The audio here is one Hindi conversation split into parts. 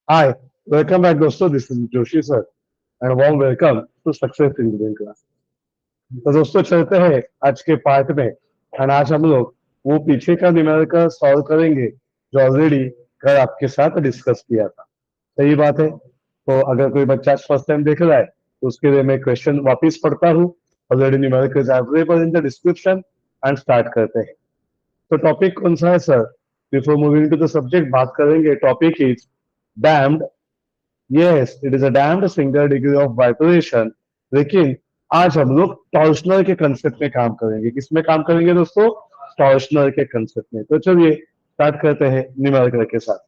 Hi, welcome back दोस्तों. This is Joshi sir and warm welcome to Success Engineering class. तो दोस्तों चलते हैं आज के पार्ट में और आज हम लोग वो पीछे का न्यूमेरिकल सॉल्व करेंगे जो ऑलरेडी कल आपके साथ डिस्कस किया था. सही बात है. तो अगर कोई बच्चा फर्स्ट टाइम देख रहा है तो उसके लिए मैं क्वेश्चन वापस पढ़ता हूँ. Already numerical available in the description and start करते हैं. तो टॉपिक कौन सा है sir? Before moving to the subject बात करेंगे. Topic is damped. Yes, it is a damned single degree of vibration. लेकिन आज हम लोग टॉर्शनल के कंसेप्ट में काम करेंगे. किसमें काम करेंगे दोस्तों? टॉर्शनल के कंसेप्ट में. तो चलिए स्टार्ट करते हैं न्यूमेरिकल के साथ.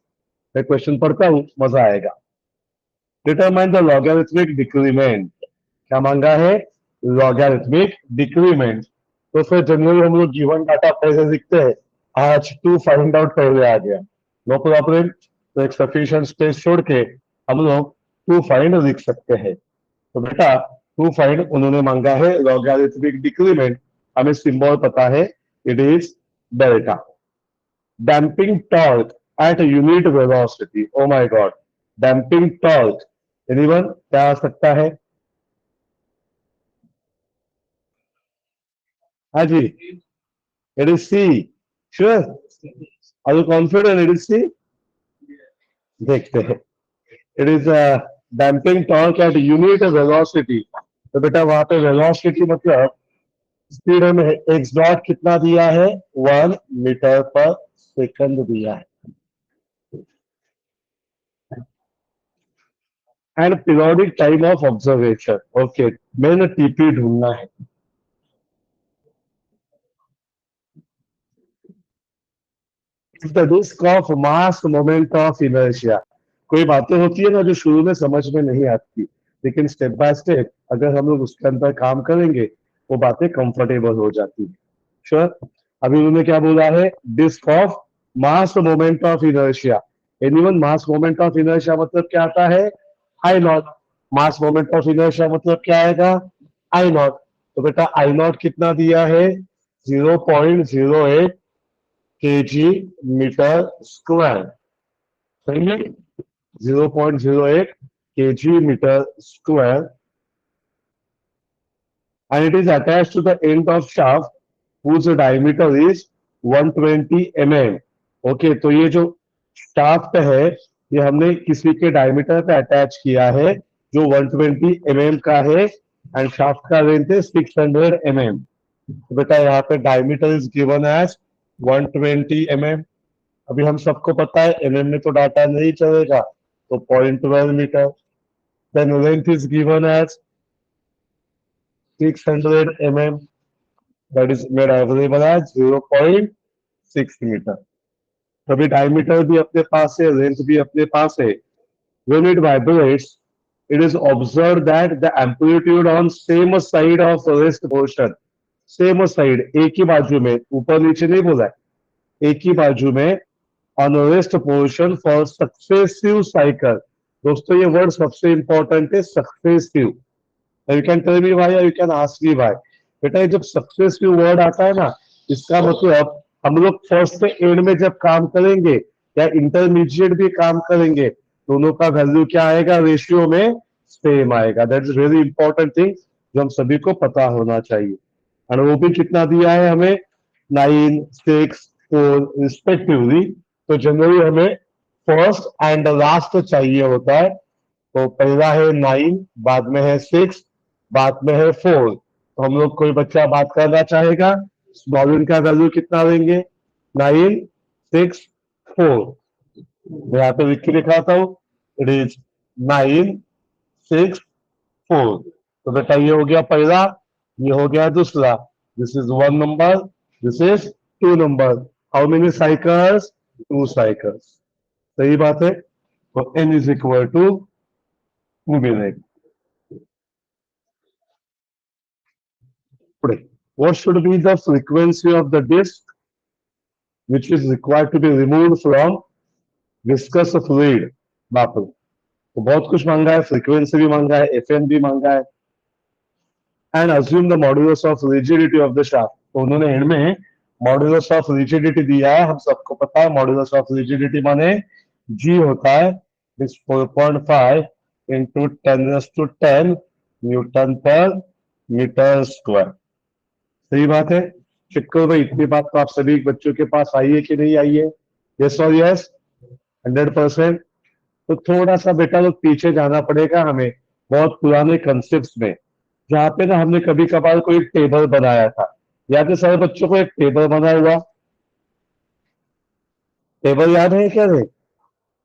मैं क्वेश्चन पढ़ता हूँ, मजा आएगा. Determine the logarithmic decrement. क्या मांगा है? Logarithmic decrement. तो फिर जनरली हम लोग गिवन डाटा पहले लिखते हैं. आज टू फाइंड आउट पहले आ गया. No problem. तो एक सफिशिएंट स्पेस छोड़ के हम लोग टू फाइंड लिख सकते हैं. तो बेटा टू फाइंड उन्होंने मांगा है लॉगरिथमिक डिक्रीमेंट. हमें सिंबल पता है. It is delta. Damping torque at unit velocity. Oh my God. Damping torque. Anyone क्या आ सकता है? हाँ जी. It is C. Sure. Are you confident it is C? देखते हैं. It is damping torque at unit velocity. तो बेटा वहां पे वेलोसिटी मतलब स्पीड में एक्स डॉट कितना दिया है? 1 मीटर पर सेकंड दिया है. And periodic time of observation. Okay, मैंने टीपी ढूंढना है. The disc of mass moment of inertia. कोई बातें होती है ना जो शुरू में समझ में नहीं आती, लेकिन स्टेप बाय स्टेप अगर हम लोग उसके अंदर काम करेंगे वो बातें कंफर्टेबल हो जाती है. श्योर. अभी उन्होंने क्या बोला है? Disc of mass moment of inertia. Anyone? Mass moment of inertia मतलब क्या आता है? I naught. Mass moment of inertia मतलब क्या आएगा? I naught. तो बेटा आई नॉट कितना दिया है? 0.08 kg मीटर स्क्वायर. सही है. 0.08 kg meter square, and it is attached to the end of shaft whose diameter is 120 mm. Okay, तो ये जो शाफ्ट है ये हमने किसी के डायमीटर पे अटैच किया है जो 120 mm का है एंड शाफ्ट का लेंथ है 600 mm. तो बेटा यहाँ पे diameter is given as 120 mm. अभी हम सबको पता है mm में तो डाटा नहीं चलेगा, तो 0.12 metre. Then length is given as 600 mm. That is made available as 0.6 metre. तभी डायमीटर भी अपने पास है, लेंथ भी अपने पास है. When it vibrates, it is observed that the amplitude on same side of rest portion, same side एक ही बाजू में, ऊपर नीचे नहीं बोला है, एक ही बाजू में on rest portion for successive cycle. दोस्तों ये वर्ड सबसे इंपॉर्टेंट है, successive. You can tell me why, you can ask me why. बेटा जब सक्सेसिव वर्ड आता है ना, इसका मतलब हम लोग फर्स्ट से एंड में जब काम करेंगे या इंटरमीडिएट भी काम करेंगे, दोनों का वैल्यू क्या आएगा? रेशियो में सेम आएगा. That is very important thing जो हम सभी को पता होना चाहिए. और वो भी कितना दिया है हमें? 9, 6, 4 रिस्पेक्टिवली. तो जनरली हमें फर्स्ट एंड लास्ट चाहिए होता है. तो पहला है 9, बाद में है 6, बाद में है 4. तो हम लोग कोई बच्चा बात करना चाहेगा, स्मॉल का वैल्यू कितना लेंगे? 9, 6, 4. मैं यहाँ पे लिख के दिखाता हूँ. It is 9, 6, 4. तो बेटा ये हो गया पहला, ये हो गया दूसरा. This is 1 number, this is 2 number. How many cycles? 2 cycles. सही बात है. तो n is equal to 2 minute. What should be the frequency of the disc which is required to be removed from viscous fluid? बाप रे, तो बहुत कुछ मांगा है. फ्रीक्वेंसी भी मांगा है, एफएम भी मांगा है. And assume the modulus of rigidity of the shaft. तो उन्होंने एंड में मॉड्यूलस ऑफ रिजिडिटी दिया है. हम सबको पता है मॉड्यूलस ऑफ रिजिडिटी माने जी होता है. is 4.5 into 10 raised to 10 Newton पर मीटर स्क्वायर। सही बात है। चेक करो भाई, इतनी बात तो आप सभी बच्चों के पास आई है कि नहीं आई है? यस और यस, 100%। तो थोड़ा सा बेटा लोग पीछे जाना पड़ेगा हमें, बहुत पुराने कंसेप्ट में, जहाँ पे ना हमने कभी कभार कोई टेबल बनाया था। याद है सारे बच्चों को एक टेबल बना हुआ? टेबल याद है क्या? नहीं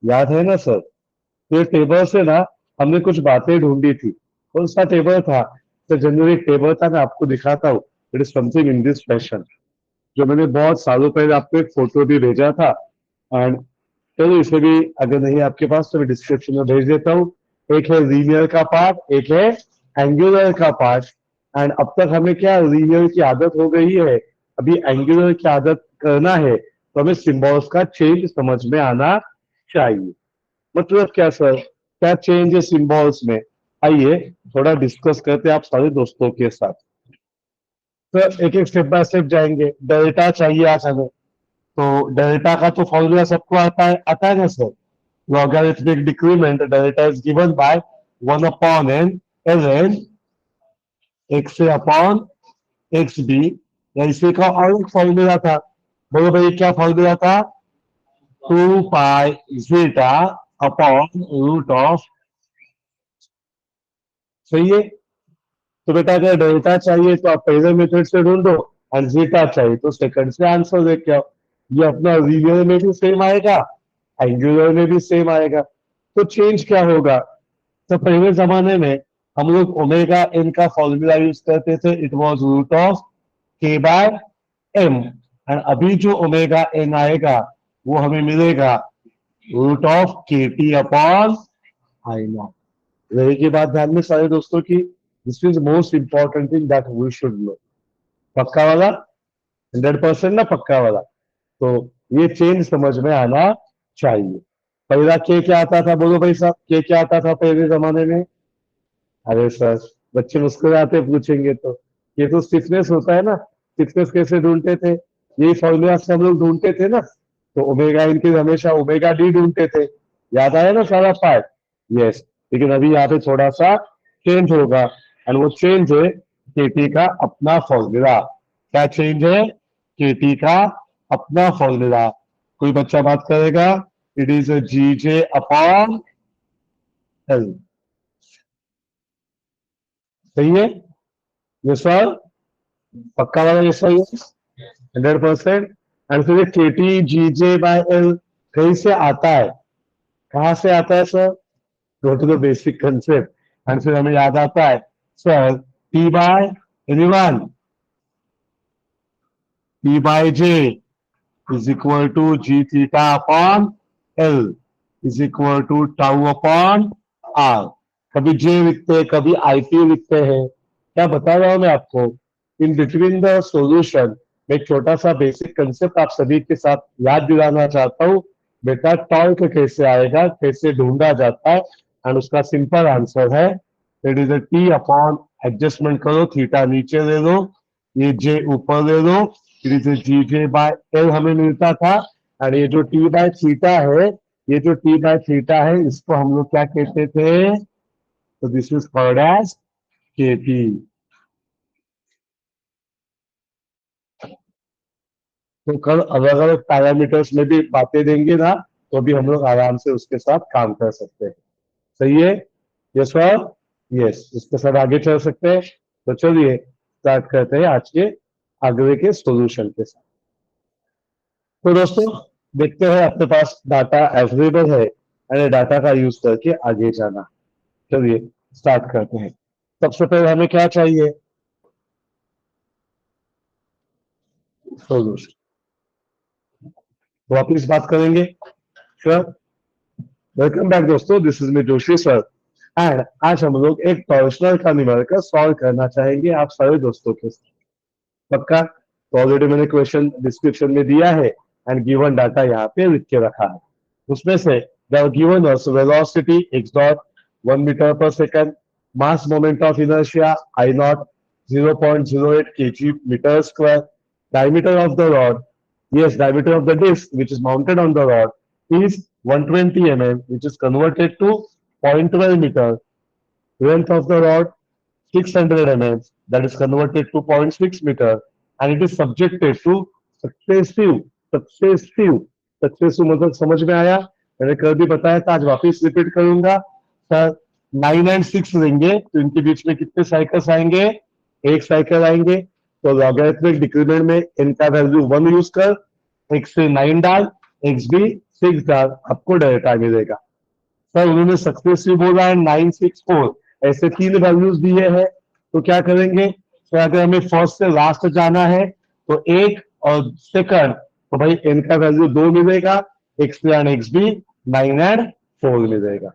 याद है ना सर? तो टेबल से ना हमने कुछ बातें ढूंढी थी। कौन सा टेबल था? तो जनरली टेबल था, मैं आपको दिखाता हूँ। It is something in this fashion, जो मैंने बहुत सालों पहले आपको एक फोटो भी भेजा था। एंड चलो इसे भी अगर नहीं आपके पास तो मैं डिस्क्रिप्शन में भेज देता हूँ। एक है लीनियर का पार्ट, एक है एंगुलर का पार्ट। एंड अब तक हमें क्या लीनियर की आदत हो गई है, अभी एंगुलर की आदत करना है, तो हमें सिंबल्स का चेंज समझ में आना चाहिए। मतलब क्या सर, क्या चेंज है सिंबल्स में? आइए थोड़ा डिस्कस करते हैं आप सारे दोस्तों के साथ। सर एक एक स्टेप बाय स्टेप जाएंगे। डेल्टा चाहिए आज हमें, तो डेल्टा का तो फॉर्मूला सबको आता है ना sir? Logarithmic decrement delta is given by 1 upon N ln X A upon X B, या इसी का और एक फॉर्मूला था। बोलो भाई क्या फॉर्मूला था? 2 पाई जीटा अपॉन रूट ऑफ। सही है। तो बेटा अगर डेल्टा चाहिए तो आप पहले मेथड से ढूंढो, और जीटा चाहिए तो सेकंड से आंसर लेके आओ। ये अपना लीनियर में भी सेम आएगा, एंगुलर में भी सेम आएगा। तो चेंज क्या होगा? तो पहले जमाने में हम लोग ओमेगा एन का फॉर्मूला यूज करते थे, it was root of K by M. And अभी जो ओमेगा एन आएगा वो हमें मिलेगा root of K T upon I naught. रहेगी बात ध्यान में सारे दोस्तों की। This is most important thing that we should know. पक्का वाला? 100% ना पक्का वाला? तो ये चेंज समझ में आना चाहिए। पहला के क्या आता था? बोलो भाई साहब, के क्या आता था पहले जमाने में? अरे सर बच्चे मुस्कुराते पूछेंगे तो, ये तो स्टिफनेस होता है ना। स्टिफनेस कैसे ढूंढते थे? यही फॉर्मूला से हम लोग ढूंढते थे ना। तो ओमेगा इनके हमेशा ओमेगा डी ढूंढते थे। याद आया ना सारा पार्ट? यस। लेकिन अभी यहाँ पे थोड़ा सा चेंज होगा, एंड वो चेंज है केटी का अपना फॉर्मूला। क्या चेंज है? केटी का अपना फॉर्मूला। कोई बच्चा बात करेगा? It is G J upon L. सही है? ये सर पक्का वाला? ये सही है 100%। एंड फिर K T G J by L कहीं से आता है? कहाँ से आता है sir? Go to the basic concept. And फिर हमें याद आता है sir T by anyone, T by J is equal to G theta upon L is equal to tau upon R. कभी जे लिखते हैं, कभी आई पी लिखते हैं। क्या बता रहा हूं मैं आपको? इन बिटवीन द सॉल्यूशन मैं एक छोटा सा बेसिक कंसेप्ट आप सभी के साथ याद दिलाना चाहता हूँ। बेटा टॉर्क कैसे आएगा, कैसे ढूंढा जाता है, एंड उसका सिंपल आंसर है it is T upon, adjustment करो, थीटा नीचे ले लो, ये जे ऊपर ले लो, it is G J by L हमें मिलता था। और ये जो टी बाय थीटा है, ये जो टी बाय थीटा है, इसको हम लोग क्या कहते थे? तो दिस इज कॉल्ड एज के टी। तो कल अलग अलग पैरामीटर्स में भी बातें देंगे ना, तो भी हम लोग आराम से उसके साथ काम कर सकते हैं। सही है? Yes sir? यस, इसके साथ आगे चल सकते हैं। तो चलिए स्टार्ट करते हैं आज के आगे के सॉल्यूशन के साथ। तो दोस्तों देखते हैं अपने पास डाटा अवेलेबल है, और डाटा का यूज करके आगे जाना। चलिए स्टार्ट करते हैं। सबसे पहले हमें क्या चाहिए? सॉल्यूशन। तो वापिस बात करेंगे सर। वेलकम बैक दोस्तों, this is me Joshi sir. And आज हम लोग एक टॉर्शनल का न्यूमेरिकल सॉल्व करना चाहेंगे आप सारे दोस्तों के साथ। पक्का? तो ऑलरेडी मैंने क्वेश्चन डिस्क्रिप्शन में दिया है, एंड गिवन डाटा यहाँ पे लिख के रखा है। उसमें से the given us velocity x dot 1 metre पर second, mass moment of inertia I naught 0.08 kg meter square, diameter of the rod, yes, diameter of the disc which is mounted on the rod is 120 mm, which is converted to 0.12 meter. Length of the rod 600 mm, that is converted to zero point 0.6 meter, and it is subjected to successive successive successive मतलब समझ में आया? मैंने कल भी बताया था, आज वापस रिपीट करूंगा सर। 9 एंड 6 लेंगे तो इनके बीच में कितने साइकिल्स आएंगे? एक साइकिल आएंगे। तो लॉगरिथमिक डिक्रीमेंट में इनका वैल्यू 1 यूज कर, x से 9 डाल, x भी 6 डाल, आपको डायरेक्ट आ मिलेगा। सर उन्होंने सक्सेसिव बोला है 964, ऐसे तीन वैल्यूज दिए हैं, तो क्या करेंगे? तो अगर हमें फर्स्ट से लास्ट जाना है तो एक और सेकंड, तो भाई एन का वैल्यू 2 मिलेगा, एक्स एंड एक्स भी 9 एंड 4 मिलेगा।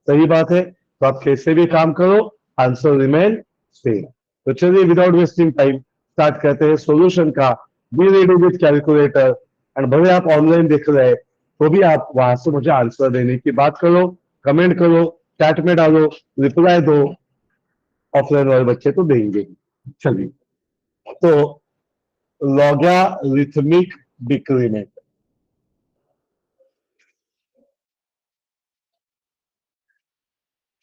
सही बात है। तो आप कैसे भी काम करो, आंसर रिमेन सेम। तो चलिए विदाउट वेस्टिंग टाइम स्टार्ट करते हैं सोल्यूशन का। Be ready with calculator, and भले आप ऑनलाइन देख रहे हैं तो भी आप वहां से मुझे आंसर देने की बात करो, कमेंट करो, चैट में डालो, रिप्लाई दो। ऑफलाइन वाले बच्चे तो देंगे ही। चलिए, तो लॉगरिथमिक डिक्रीमेंट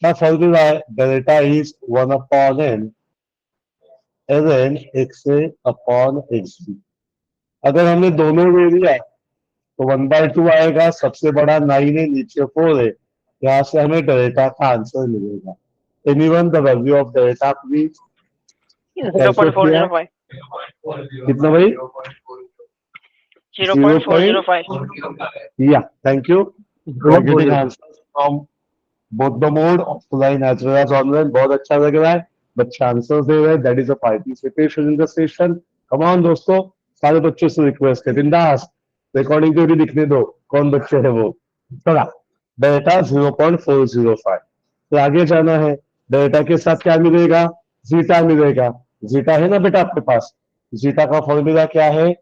का फॉर्मूला है delta is 1 upon N ln x upon X B. अगर हमने दोनों ले लिया तो 1/2 आएगा, सबसे बड़ा 9 है, नीचे 4 है, यहाँ से हमें डेल्टा का आंसर मिलेगा। Anyone the value of delta please? कैसे किया? 0.405. कितना भाई? 0.405. Yeah, thank you for getting answers from both the mode, offline as well as online. बहुत अच्छा लग रहा है, बच्चे आंसर दे रहे हैं। That is a participation in the session. Come on दोस्तों, सारे बच्चों से रिक्वेस्ट है, बिंदास रिकॉर्डिंग पे भी लिखने दो कौन बच्चे है वो। चला, डेल्टा 0.405, तो आगे जाना है। डेल्टा के साथ क्या मिलेगा? जीटा मिलेगा। जीटा है ना बेटा आपके पास? जीटा का फॉर्मूला क्या है?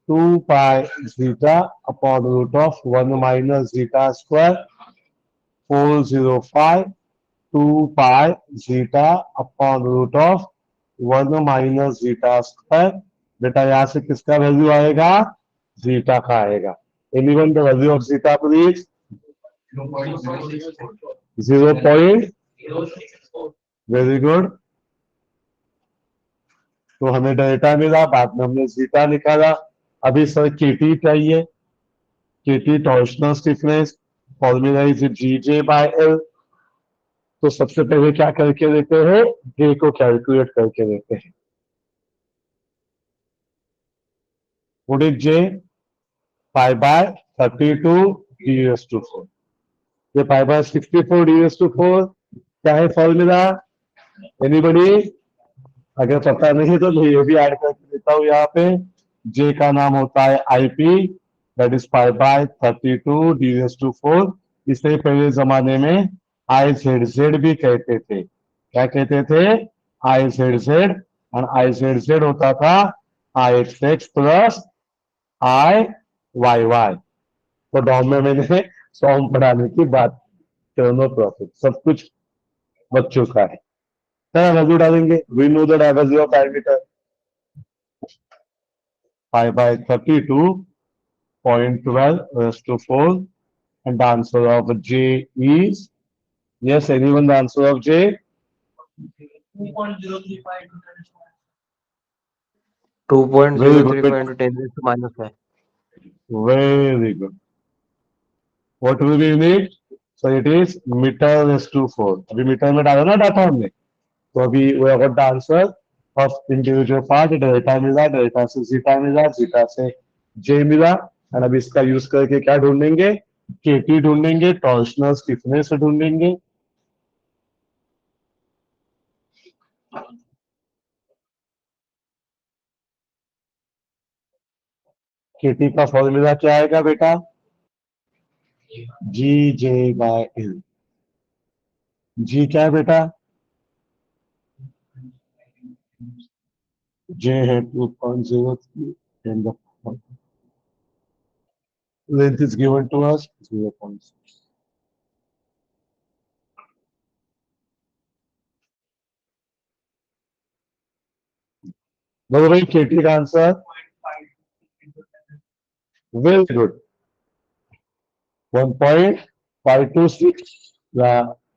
2 pi zeta upon root of 1 minus zeta square 405, 2 pi zeta upon root of 1 minus zeta square। बेटा यहाँ से किसका वैल्यू आएगा? जीटा का आएगा। Anyone the value of zeta please? 0 point, very good. तो हमें डेल्टा मिला, बाद में हमने जीटा निकाला। अभी सर केटी चाहिए, KT torsional stiffness, formula is G J by L. तो सबसे पहले क्या करके देते हैं? जे को कैलकुलेट करके देते हैं। What is J? 5/32 d⁴। ये 5/64 d⁴ क्या है फॉर्मूला? एनीबडी? अगर पता नहीं तो ये भी ऐड करके देता हूं यहाँ पे। जे का नाम होता है आईपी, दैट इज 5/32 d⁴। इसे पहले जमाने में IZZ भी कहते थे। क्या कहते थे? IZZ। और IZZ होता था IXX प्लस IYY। तो डॉम में मैंने सॉन्ग पढ़ाने की बात, नो प्रॉफिट, सब कुछ बच्चों का है। वैल्यू डालेंगे, we know the value of diameter 5/32.12 and the answer of J is, yes, anyone the answer of J? 2.035 into 10 raised to minus 5. Very good. What will be need? So it is meter/4। अभी मीटर में डाला ना डाटा हमने, तो अभी we have got the answer of individual part। Delta मिला, डेल्टा से जीटा मिला, जीटा से जे मिला, और अभी इसका यूज करके क्या ढूंढेंगे? केटी ढूंढेंगे, टॉर्शनल स्टिफनेस ढूंढेंगे। केटी का फॉर्मूला क्या आएगा बेटा? जी जे बाय एल। जी क्या है बेटा? जे है 2.03 and the length is given to us 0.6। बोलो भाई, केटी का answer? Very good. 1.526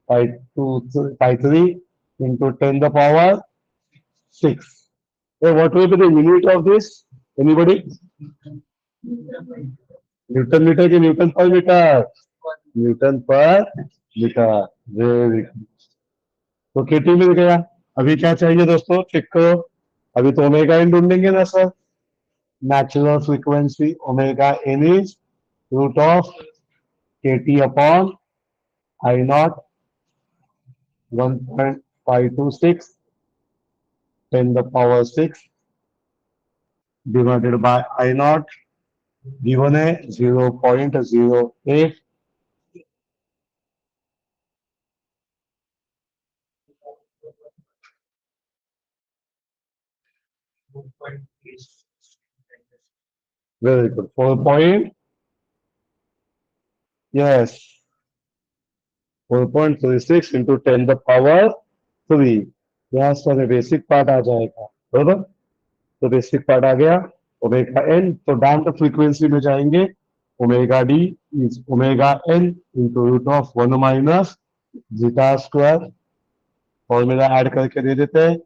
523 into 10 the power 6. Hey, what will be the unit of this? Anybody? Newton metre की न्यूटन पर मीटर? न्यूटन पर मीटर। Very good. तो केटी मिल गया। अभी क्या चाहिए दोस्तों, चेक करो। अभी तो ओमेगा एन ढूंढेंगे ना सर। Natural frequency omega N is root of KT upon I naught 1.526 10 the power 6 divided by I naught given है 0.08 very good 4 point yes 4.36 into 10 the power 3 यहाँ से बेसिक पार्ट आ जाएगा बराबर। तो बेसिक पार्ट आ गया ओमेगा एन। तो डैम्प्ड फ्रीक्वेंसी में जाएंगे omega D is omega N into root of 1 minus zeta square. Formula add करके दे देते हैं।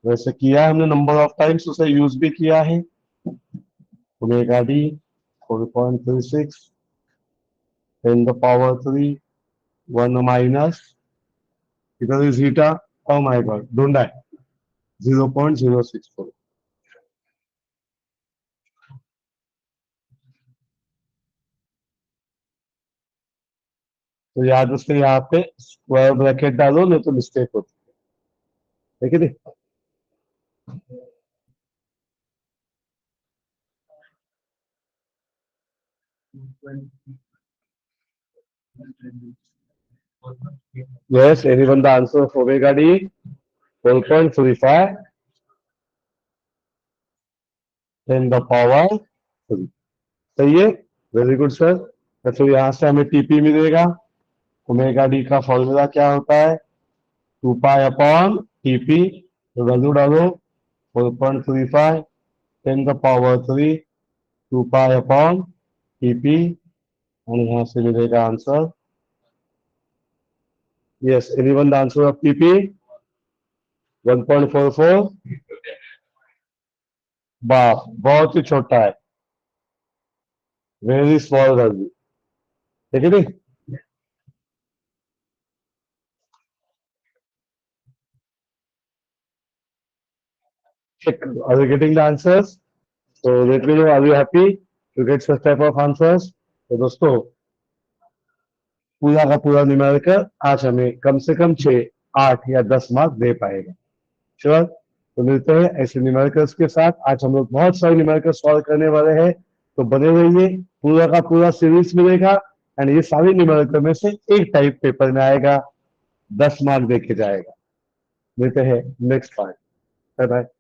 वैसे किया है हमने नंबर ऑफ टाइम्स, उसे यूज भी किया है। Omega D 4.36 10 the power 3 1 minus इधर is zeta. Oh my God ढूंढा है 0.064। तो याद उसके यहाँ पे स्क्वायर ब्रैकेट डालो, नहीं तो मिस्टेक होती है। ठीक है। Yes, anyone the answer of omega d 4.35 10 the power 3। सही है, वेरी गुड सर। तो फिर यहाँ से हमें टीपी मिलेगा। ओमेगा डी का फॉर्मूला क्या होता है 2 पाई अपॉन टीपी। तो वैल्यू डालो 4.35 10 the power 3 2 pi upon TP और यहाँ से मिलेगा answer. Yes, anyone the answer of TP 1.44। वाह, बहुत ही छोटा है, वेरी स्मॉल वैल्यू। ठीक है। Are you getting the answers? So let me know, are you happy to get such type of answers? तो दोस्तों पूरा का पूरा न्यूमेरिकल आज हमें कम से कम 6, 8 या 10 मार्क दे पाएगा। श्योर। तो मिलते हैं ऐसे न्यूमेरिकल्स के साथ। आज हम लोग बहुत सारे न्यूमेरिकल सॉल्व करने वाले हैं, तो बने रहिए। पूरा का पूरा सीरीज मिलेगा एंड ये सारे न्यूमेरिकल में से एक टाइप पेपर में आएगा, 10 मार्क देके जाएगा। मिलते हैं नेक्स्ट पार्ट। Bye bye.